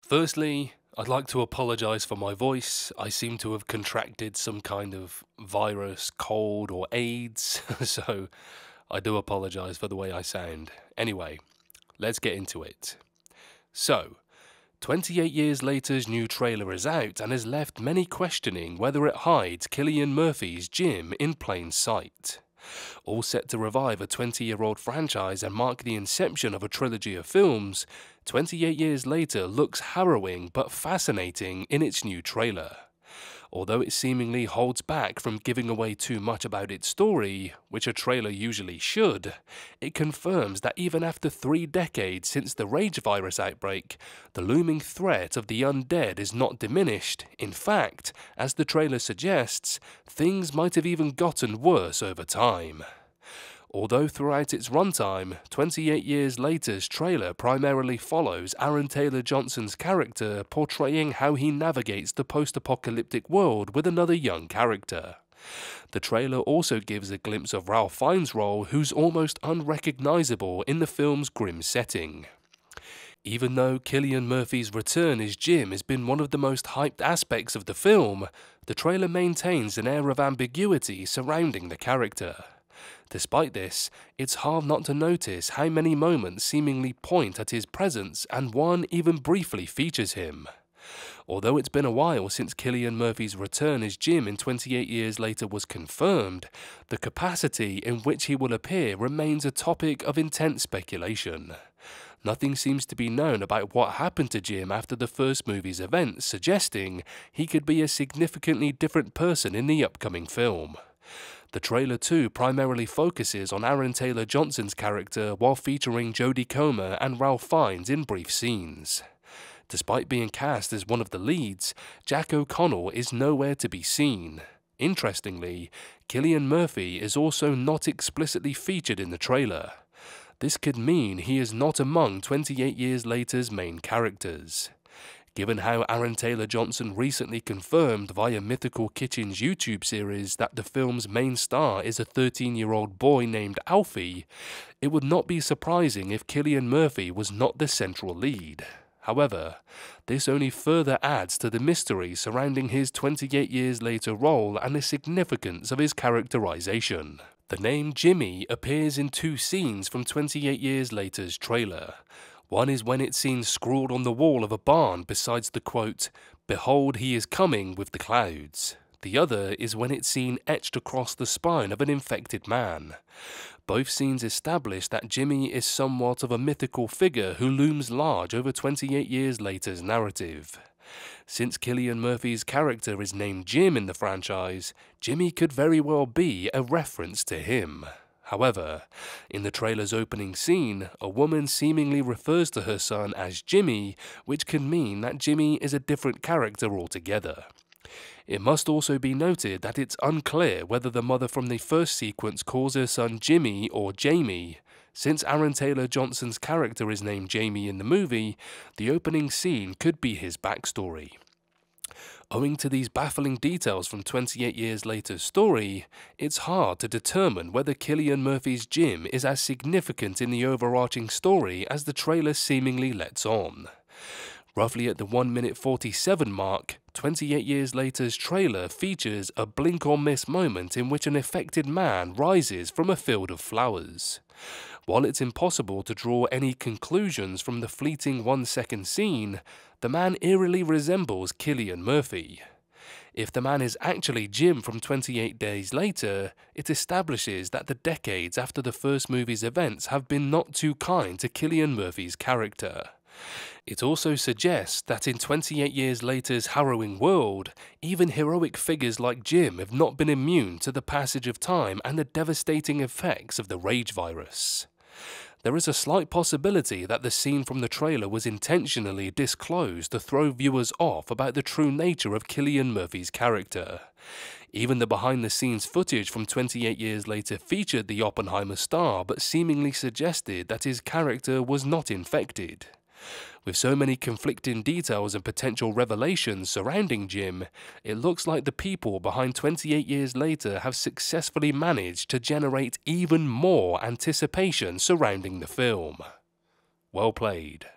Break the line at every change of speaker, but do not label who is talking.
Firstly, I'd like to apologise for my voice. I seem to have contracted some kind of virus, cold, or AIDS, so I do apologise for the way I sound. Anyway, let's get into it. So, 28 years later's new trailer is out and has left many questioning whether it hides Cillian Murphy's Jim in plain sight. All set to revive a 20-year-old franchise and mark the inception of a trilogy of films, 28 years later looks harrowing but fascinating in its new trailer. Although it seemingly holds back from giving away too much about its story, which a trailer usually should, it confirms that even after 3 decades since the rage virus outbreak, the looming threat of the undead is not diminished. In fact, as the trailer suggests, things might have even gotten worse over time. Although throughout its runtime, 28 years later's trailer primarily follows Aaron Taylor-Johnson's character portraying how he navigates the post-apocalyptic world with another young character. The trailer also gives a glimpse of Ralph Fiennes' role, who's almost unrecognizable in the film's grim setting. Even though Cillian Murphy's return as Jim has been one of the most hyped aspects of the film, the trailer maintains an air of ambiguity surrounding the character. Despite this, it's hard not to notice how many moments seemingly point at his presence and one even briefly features him. Although it's been a while since Cillian Murphy's return as Jim in 28 years later was confirmed, the capacity in which he will appear remains a topic of intense speculation. Nothing seems to be known about what happened to Jim after the first movie's events, suggesting he could be a significantly different person in the upcoming film. The trailer too primarily focuses on Aaron Taylor-Johnson's character while featuring Jodie Comer and Ralph Fiennes in brief scenes. Despite being cast as one of the leads, Jack O'Connell is nowhere to be seen. Interestingly, Cillian Murphy is also not explicitly featured in the trailer. This could mean he is not among 28 years later's main characters. Given how Aaron Taylor-Johnson recently confirmed via Mythical Kitchen's YouTube series that the film's main star is a 13-year-old boy named Alfie, it would not be surprising if Cillian Murphy was not the central lead. However, this only further adds to the mystery surrounding his 28 years later role and the significance of his characterization. The name Jimmy appears in 2 scenes from 28 years later's trailer. One is when it's seen scrawled on the wall of a barn besides the quote, "Behold, he is coming with the clouds." The other is when it's seen etched across the spine of an infected man. Both scenes establish that Jimmy is somewhat of a mythical figure who looms large over 28 years later's narrative. Since Cillian Murphy's character is named Jim in the franchise, Jimmy could very well be a reference to him. However, in the trailer's opening scene, a woman seemingly refers to her son as Jimmy, which can mean that Jimmy is a different character altogether. It must also be noted that it's unclear whether the mother from the first sequence calls her son Jimmy or Jamie. Since Aaron Taylor-Johnson's character is named Jamie in the movie, the opening scene could be his backstory. Owing to these baffling details from 28 years later's story, it's hard to determine whether Cillian Murphy's Jim is as significant in the overarching story as the trailer seemingly lets on. Roughly at the 1:47 mark, 28 years later's trailer features a blink or miss moment in which an affected man rises from a field of flowers. While it's impossible to draw any conclusions from the fleeting 1-second scene, the man eerily resembles Cillian Murphy. If the man is actually Jim from 28 days later, it establishes that the decades after the first movie's events have been not too kind to Cillian Murphy's character. It also suggests that in 28 years later's harrowing world, even heroic figures like Jim have not been immune to the passage of time and the devastating effects of the rage virus. There is a slight possibility that the scene from the trailer was intentionally disclosed to throw viewers off about the true nature of Cillian Murphy's character. Even the behind-the-scenes footage from 28 years later featured the Oppenheimer star but seemingly suggested that his character was not infected. With so many conflicting details and potential revelations surrounding Jim, it looks like the people behind 28 years later have successfully managed to generate even more anticipation surrounding the film. Well played.